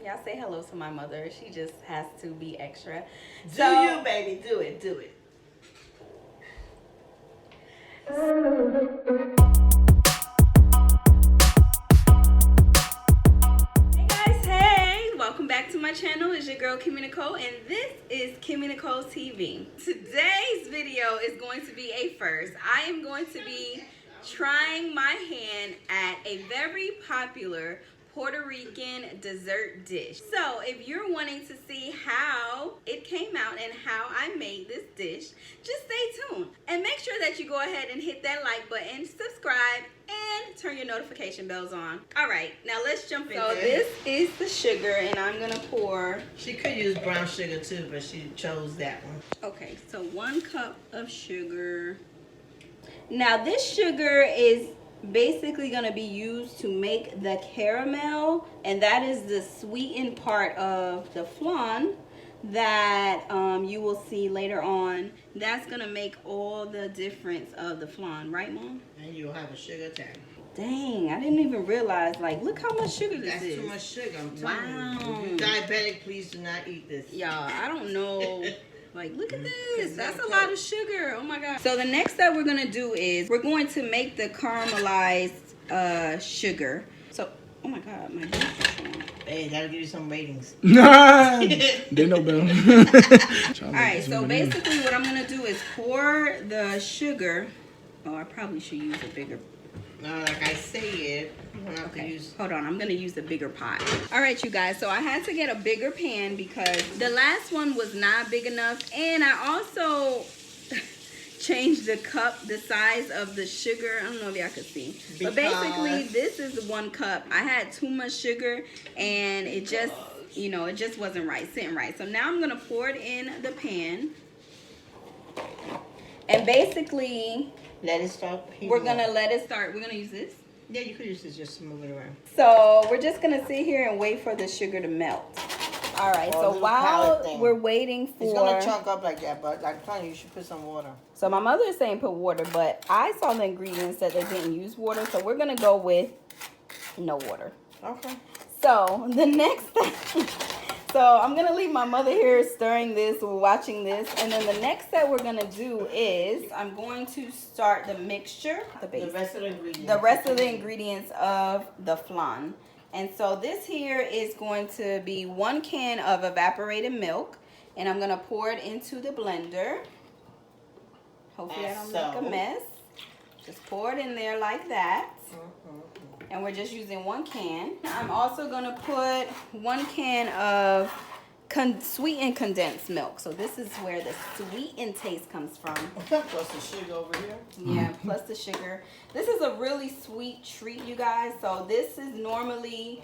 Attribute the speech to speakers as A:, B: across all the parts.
A: Y'all say hello to my mother. She just has to be extra.
B: Do you, baby? Do it. Do it.
A: Hey guys, hey! Welcome back to my channel. It's your girl Kimmy Nicole, and this is Kimmynicoletv. Today's video is going to be a first. I am going to be trying my hand at a very popular Puerto Rican dessert dish. So if you're wanting to see how it came out and how I made this dish, just stay tuned and make sure that you go ahead and hit that like button, subscribe, and turn your notification bells on. All right, now let's jump in. So this is the sugar, and I'm gonna pour.
B: She could use brown sugar too, but she chose that one.
A: Okay, so 1 cup of sugar. Now this sugar is basically going to be used to make the caramel, and that is the sweetened part of the flan that you will see later on. That's going to make all the difference of the flan, right, Mom?
B: And you'll have a sugar attack.
A: Dang, I didn't even realize. Like, look how much sugar this is.
B: That's too much sugar, I'm telling you. If you're diabetic, please do not eat this.
A: Y'all, I don't know. Like, look at this. That's a lot of sugar. Oh, my God. So, the next step we're going to do is we're going to make the caramelized sugar. So, oh, my God. My hands are on.
B: Hey, that'll give you some ratings.
C: They know better.
A: All right. So, basically, what I'm going to do is pour the sugar. Oh, I probably should use a bigger.
B: No, like I said, you don't have to use.
A: Hold on, I'm gonna use the bigger pot. All right, you guys, so I had to get a bigger pan because the last one was not big enough, and I also changed the cup, the size of the sugar. I don't know if y'all could see, but basically this is the 1 cup. I had too much sugar, and it just, you know, it just wasn't right, sitting right. So now I'm gonna pour it in the pan, and basically
B: let it start.
A: We're gonna let it start. We're gonna use this.
B: Yeah, you could use this just to move it around.
A: So we're just gonna sit here and wait for the sugar to melt. All right. So while we're waiting for,
B: it's gonna chunk up like that, but like I'm telling you, you should put some water.
A: So my mother is saying put water, but I saw the ingredients that they didn't use water, so we're gonna go with no water.
B: Okay.
A: So the next thing. So I'm going to leave my mother here stirring this, watching this. And then the next step we're going to do is I'm going to start the mixture.
B: The rest of the ingredients.
A: The rest of the ingredients of the flan. And so this here is going to be 1 can of evaporated milk. And I'm going to pour it into the blender. Hopefully I don't make a mess. Just pour it in there like that. And we're just using 1 can. I'm also going to put 1 can of sweetened condensed milk. So this is where the sweetened taste comes from.
B: Plus the sugar over here.
A: Yeah, plus the sugar. This is a really sweet treat, you guys. So this is normally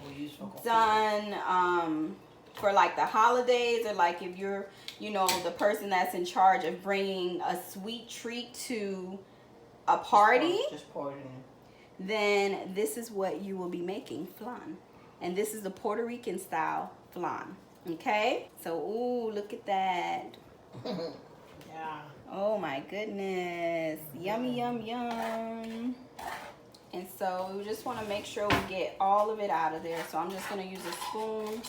A: done for like the holidays, or like if you're, you know, the person that's in charge of bringing a sweet treat to a party.
B: Just pour it in.
A: Then this is what you will be making, flan. And this is the Puerto Rican style flan. Okay? So, ooh, look at that.
B: Yeah.
A: Oh my goodness. Yummy, yum, yum. And so we just want to make sure we get all of it out of there. So I'm just going to use a spoon.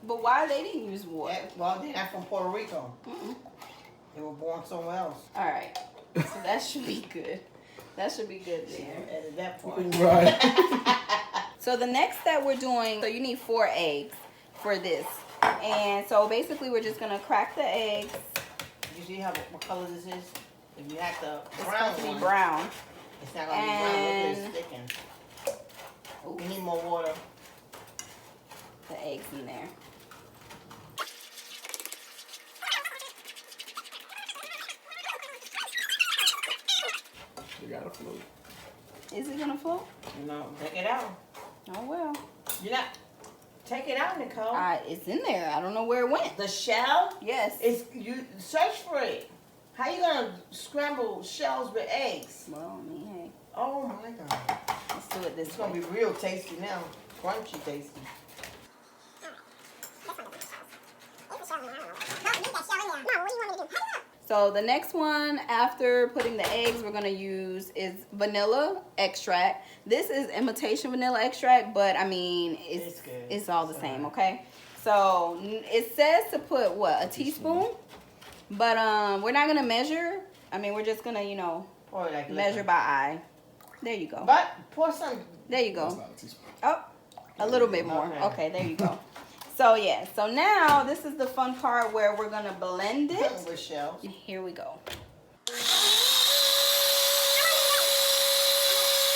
A: But why they didn't use water?
B: Yeah, well, they're not from Puerto Rico. They were born somewhere else.
A: All right. So that should be good. That should be good there.
B: Edit that part.
C: Right.
A: So the next step we're doing, so you need 4 eggs for this. And so basically we're just going to crack the eggs.
B: You see how what color this is? If you have the
A: It's
B: brown
A: supposed to be
B: one,
A: brown.
B: it's not going to be brown. Look, it's thickened. We need more water.
A: The eggs in there.
C: You gotta float.
A: Is it gonna float?
B: No, take it out.
A: Oh well.
B: You're not. Take it out, Nicole.
A: It's in there. I don't know where it went.
B: The shell?
A: Yes.
B: It's you search for it. How you gonna scramble shells with eggs?
A: Well, I mean, hey.
B: Oh my God.
A: Let's do it this
B: It's
A: way.
B: gonna be real tasty now. Crunchy tasty.
A: So So the next one after putting the eggs we're gonna use is vanilla extract. This is imitation vanilla extract, but I mean it's all the same, okay? So it says to put what, a teaspoon, but we're not gonna measure. I mean, we're just gonna, you know, measure by eye. There you go.
B: But pour some.
A: There you go. Oh, a little bit more. Okay, there you go. So yeah, so now this is the fun part where we're gonna blend it.
B: With shells.
A: Here we go.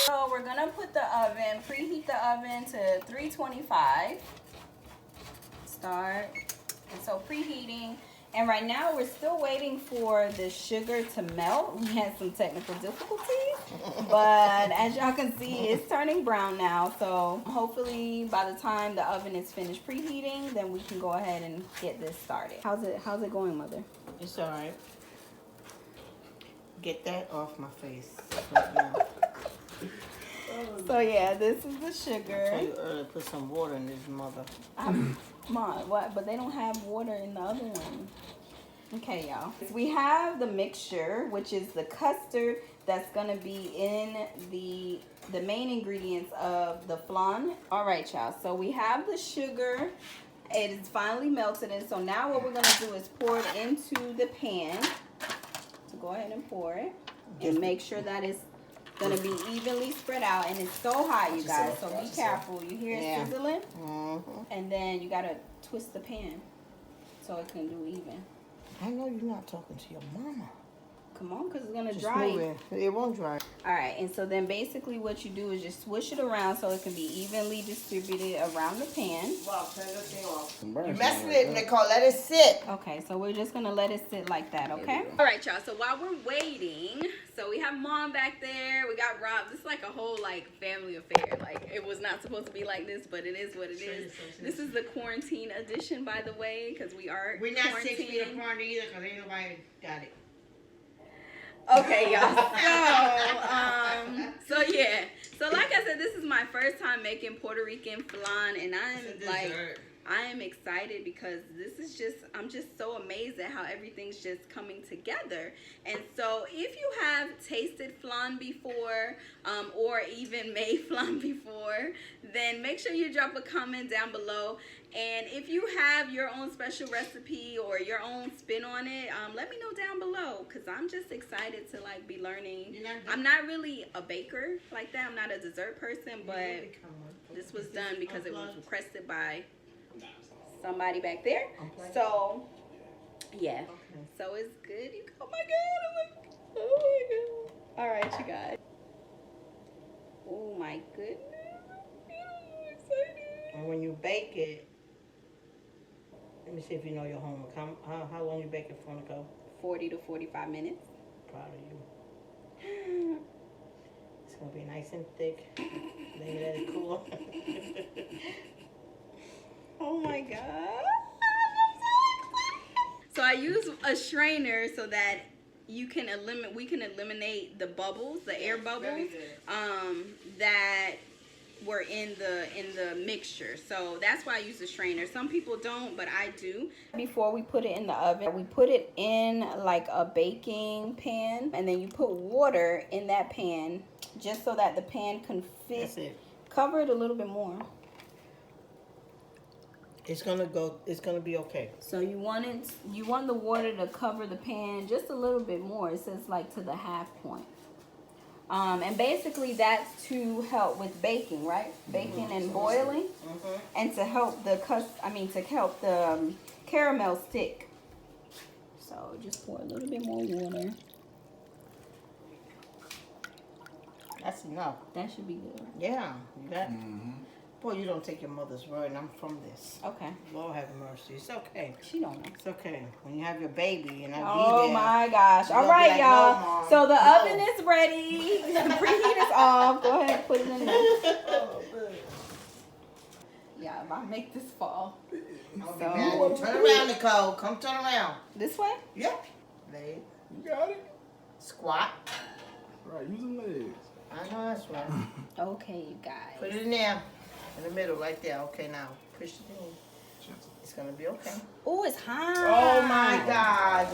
A: So we're gonna put the oven, preheat the oven to 325. Start. And so preheating. And right now we're still waiting for the sugar to melt. We had some technical difficulties, but as y'all can see, it's turning brown now. So hopefully by the time the oven is finished preheating, then we can go ahead and get this started. How's it going, Mother?
B: It's all right. Get that off my face right now.
A: So yeah, this is the sugar.
B: I told you earlier, put some water in this mother.
A: Mom, what? But they don't have water in the other one. Okay, y'all. We have the mixture, which is the custard that's gonna be in the main ingredients of the flan. All right, y'all. So we have the sugar. It is finally melted in. So now what we're gonna do is pour it into the pan. So go ahead and pour it, and make sure that it's gonna be evenly spread out. And it's so hot, you guys. So be careful. You hear it sizzling, and then you gotta twist the pan so it can do even.
B: I know you're not talking to your mama.
A: Come on, because it's going to
B: Just
A: dry.
B: move it. It won't dry.
A: All right, and so then basically what you do is just swish it around so it can be evenly distributed around the pan.
B: Well, turn this thing off. You messed with it, Nicole. Let it sit.
A: Okay, so we're just going to let it sit like that, okay? All right, y'all. So while we're waiting, so we have Mom back there. We got Rob. This is like a whole, like, family affair. Like, it was not supposed to be like this, but it is what it is. This is the quarantine edition, by the way, because we are
B: We're not 6 feet apart either because ain't nobody got it.
A: Okay, y'all. So yeah. So like I said, this is my first time making Puerto Rican flan, and I am excited because I'm just so amazed at how everything's just coming together. And so if you have tasted flan before, or even made flan before, then make sure you drop a comment down below. And if you have your own special recipe or your own spin on it, let me know down below, because I'm just excited to like be learning. I'm not really a baker like that. I'm not a dessert person, but this was done because it was requested by somebody back there. So yeah, so it's good. Oh my god, oh my god. All right, you guys. Oh my goodness, I'm excited.
B: And when you bake it, let me see if you know your homework. How long you bake it for, Nicole?
A: 40 to 45 minutes.
B: Proud of you. It's gonna be nice and thick. Then you let it cool.
A: Oh my god. So I use a strainer so that we can eliminate the bubbles, the air bubbles, that were in the mixture. So that's why I use the strainer. Some people don't, but I do. Before we put it in the oven, we put it in like a baking pan, and then you put water in that pan just so that the pan can fit.
B: That's it.
A: Cover it a little bit more.
B: It's gonna be okay.
A: So you want the water to cover the pan just a little bit more. It says like to the half point. And basically that's to help with baking, right? Baking and boiling, and to help the caramel stick. So just pour a little bit more water.
B: That's enough.
A: That should be good.
B: Yeah, you got. Boy, you don't take your mother's word, and I'm from this.
A: Okay.
B: Lord have mercy. It's okay.
A: She don't know.
B: It's okay. When you have your baby and I be there.
A: Oh my gosh. All right, like, y'all. No, so the oven is ready. The preheat is off. Go ahead and put it in there. Yeah, if I make this fall.
B: So, turn around, Nicole. Come turn around.
A: This way?
B: Yep. Leg.
C: You got it?
B: Squat.
C: Right, use the legs.
B: I know that's right.
A: Okay, you guys.
B: Put it in there. In the middle, right there. Okay, now push it in. It's gonna be okay.
A: Oh, it's hot.
B: Oh my God!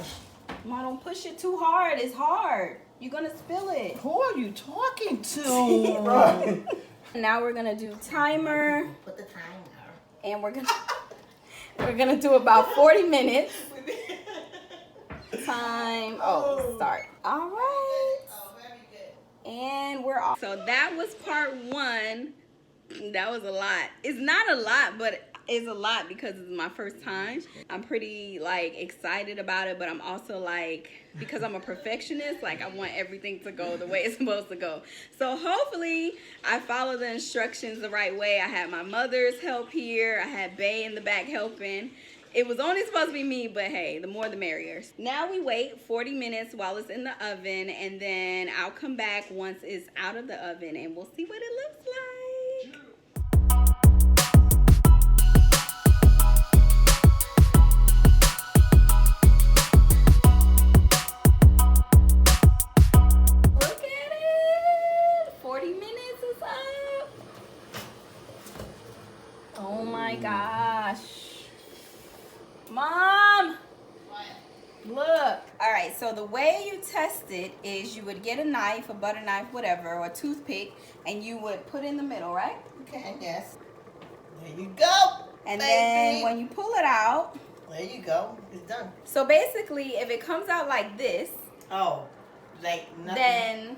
A: Ma, don't push it too hard. It's hard. You're gonna spill it.
B: Who are you talking to?
C: Right.
A: Now we're gonna do timer,
B: Put the timer.
A: and we're gonna do about 40 minutes. Time. Oh, start. All right.
B: Oh, very good.
A: And we're off. So that was part 1. That was a lot. It's not a lot, but it's a lot because it's my first time. I'm pretty like excited about it, but I'm also like, because I'm a perfectionist, like I want everything to go the way it's supposed to go. So hopefully I follow the instructions the right way. I had my mother's help here. I had Bae in the back helping. It was only supposed to be me, but hey, the more the merrier. Now we wait 40 minutes while it's in the oven, and then I'll come back once it's out of the oven and we'll see what it looks like. Look at it! 40 minutes is up. Oh my gosh. Mom! Look. All right, so the way you test it is you would get a knife, a butter knife, whatever, or a toothpick, and you would put in the middle, right?
B: Okay, yes. There you go.
A: And
B: baby.
A: then when you pull it out,
B: There you go. It's done.
A: so basically if it comes out like this,
B: Oh, like nothing.
A: then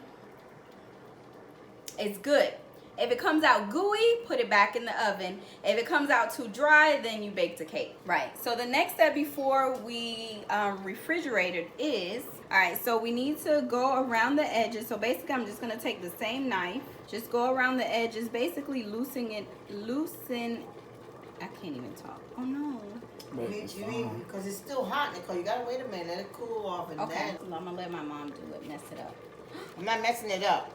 A: it's good. If it comes out gooey, put it back in the oven. If it comes out too dry, then you bake the cake. Right. So the next step before we refrigerate it is, all right, so we need to go around the edges. So basically I'm just going to take the same knife, just go around the edges, basically loosen, I can't even talk. Oh no.
C: But it's
B: You
C: fine.
B: need, because it's still hot, Nicole. You gotta wait a minute, let it cool off, and
A: Okay.
B: then
A: I'm going to let my mom do it, mess it up.
B: I'm not messing it up.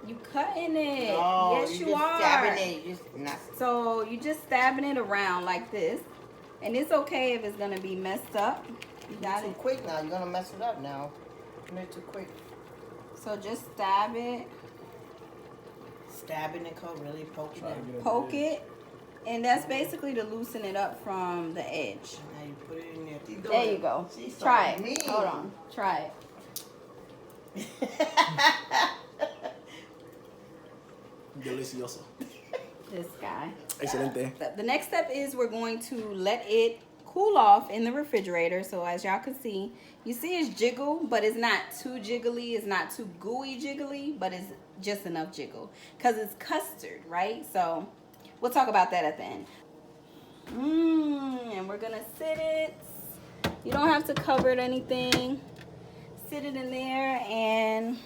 A: You cutting it.
B: No,
A: Yes, you
B: just
A: are.
B: stabbing it. You just not.
A: So you just stabbing it around like this. And it's okay if it's gonna be messed up. You got
B: Too
A: it.
B: quick now. You're gonna mess it up now. You're too quick.
A: So just stab it,
B: Stabbing Nicole, really poking
C: Try to
B: it.
C: get up
A: poke
C: there.
A: it, and that's basically to loosen it up from the edge.
B: Now you put it in there. She's
A: There
B: doing
A: you go.
B: She's so
A: Try it.
B: mean.
A: Hold on. Try it.
C: Delicioso.
A: This guy.
C: Excelente.
A: The next step is we're going to let it cool off in the refrigerator. So as y'all can see, you see it's jiggle, but it's not too jiggly. It's not too gooey jiggly, but it's just enough jiggle because it's custard, right? So we'll talk about that at the end. And we're gonna sit it. You don't have to cover it or anything. Sit it in there, and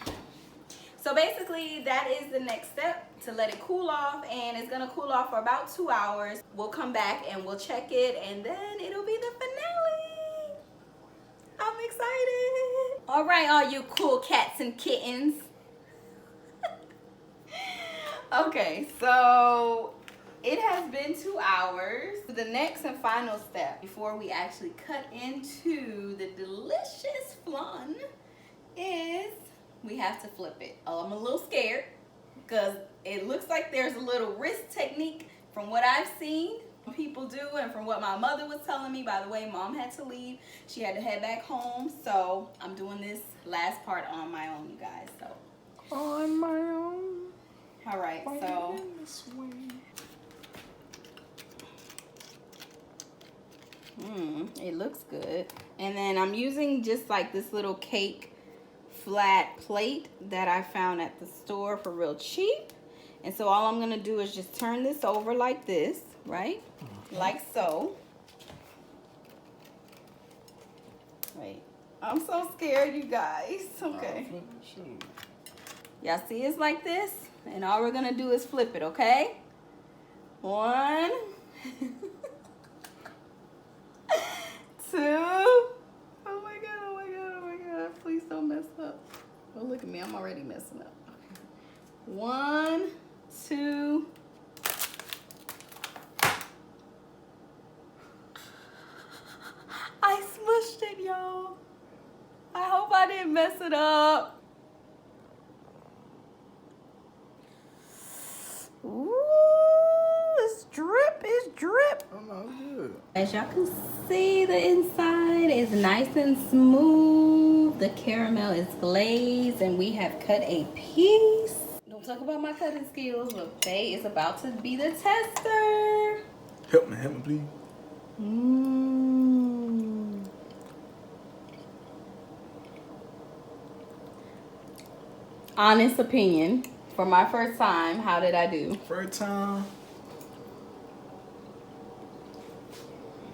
A: so basically that is the next step, to let it cool off, and it's gonna cool off for about 2 hours. We'll come back and we'll check it, and then it'll be the finale. I'm excited. All right, all you cool cats and kittens. Okay, so it has been 2 hours. The next and final step before we actually cut into the delicious flan is we have to flip it. I'm a little scared because it looks like there's a little wrist technique from what I've seen people do and from what my mother was telling me. By the way, mom had to leave. She had to head back home. So I'm doing this last part on my own, you guys. So
C: On my own.
A: all right, so
C: in this way.
A: it looks good. And then I'm using just like this little cake flat plate that I found at the store for real cheap. And so all I'm gonna do is just turn this over like this, right? Like so. Wait, I'm so scared, you guys. Okay.
C: Shoot.
A: Y'all see it's like this? And all we're gonna do is flip it, okay? 1, 2. Oh my god, oh my god, oh my god. Please don't mess up. Oh, look at me, I'm already messing up. Okay. 1, 2. I smushed it, y'all. I hope I didn't mess it up. Ooh, it's
C: drip. Oh no, it's good.
A: As y'all can see, the inside is nice and smooth. The caramel is glazed, and we have cut a piece. Don't talk about my cutting skills, but Faye is about to be the tester.
C: Help me, please.
A: Honest opinion, for my first time, how did I do?
C: First time.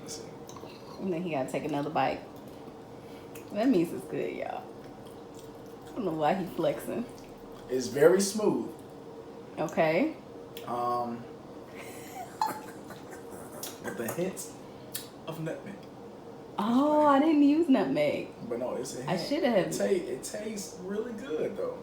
C: Let's see.
A: And then he gotta take another bite. That means it's good, y'all. I don't know why he flexing.
C: It's very smooth.
A: Okay.
C: With the hints of nutmeg.
A: Oh, I didn't use nutmeg.
C: But no, it's a hint.
A: I should have.
C: It tastes really good though.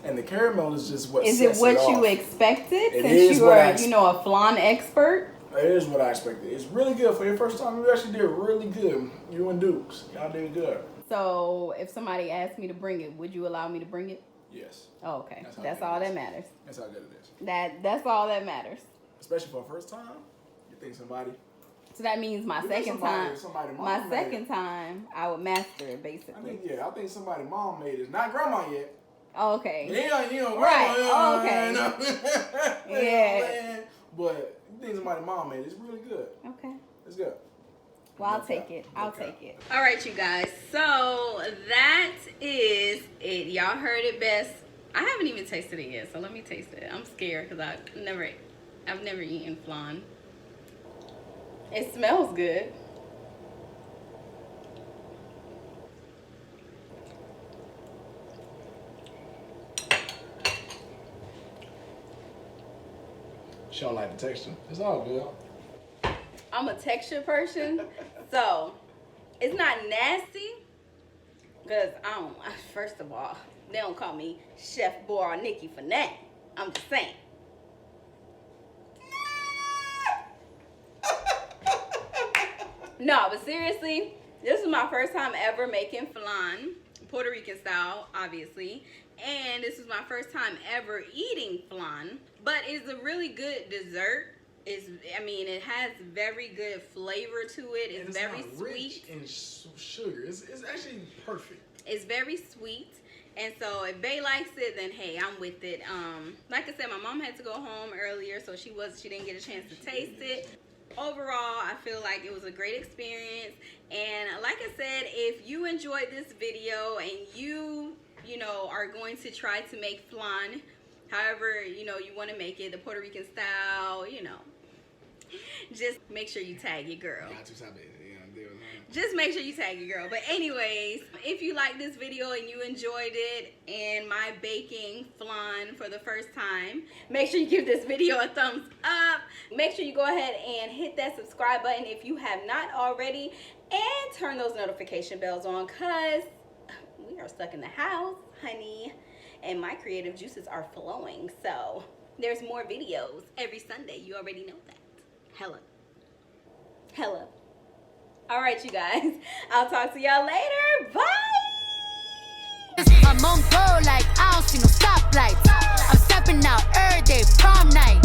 C: And the caramel is just what
A: Is
C: sets
A: it what
C: it
A: you
C: off.
A: expected?
C: It
A: Since
C: is
A: you
C: what
A: are,
C: I
A: you know, a flan expert.
C: It is what I expected. It's really good for your first time. You actually did really good. You and Dukes, y'all did good.
A: So, if somebody asked me to bring it, would you allow me to bring it?
C: Yes.
A: Oh, okay.
C: That's how
A: That's
C: good
A: all
C: it is.
A: that matters.
C: That's how good it is.
A: That's all that matters.
C: Especially for a first time, you think somebody.
A: So that means my
C: You think
A: second
C: somebody mom
A: my
C: made
A: second
C: it.
A: time, I would master it basically.
C: I think somebody mom made it. Not grandma yet.
A: Oh, okay.
C: Yeah, you know,
A: Right.
C: grandma,
A: Okay.
C: you know.
A: Yeah.
C: But you think somebody mom made it. It's really good.
A: Okay.
C: It's good.
A: Well, I'll
C: Okay.
A: take it. I'll
C: Okay.
A: take it. All right, you guys. So that is it. Y'all heard it best. I haven't even tasted it yet, so let me taste it. I'm scared because I've never eaten flan. It smells good.
C: She don't like the texture. It's all good.
A: I'm a texture person, so it's not nasty. Because first of all, they don't call me Chef Boy or Nikki for that. I'm just saying. No, but seriously, this is my first time ever making flan, Puerto Rican style, obviously. And this is my first time ever eating flan. But it's a really good dessert. It has very good flavor to it. It's very sweet.
C: Rich in sugar. It's actually perfect.
A: It's very sweet. And so if Bae likes it, then hey, I'm with it. Like I said, my mom had to go home earlier, so she didn't get a chance to taste it. Overall, I feel like it was a great experience. And like I said, if you enjoyed this video and you are going to try to make flan, however, you want to make it, the Puerto Rican style, just make sure you tag your girl. Just make sure you tag your girl. But anyways, if you like this video and you enjoyed it and my baking flan for the first time, make sure you give this video a thumbs up. Make sure you go ahead and hit that subscribe button if you have not already, and turn those notification bells on, because we are stuck in the house, honey, and my creative juices are flowing. So there's more videos every Sunday. You already know that. Hella. All right, you guys. I'll talk to y'all later. Bye.
D: I'm on go like I don't see no stoplights. I'm stepping out every day, prom night.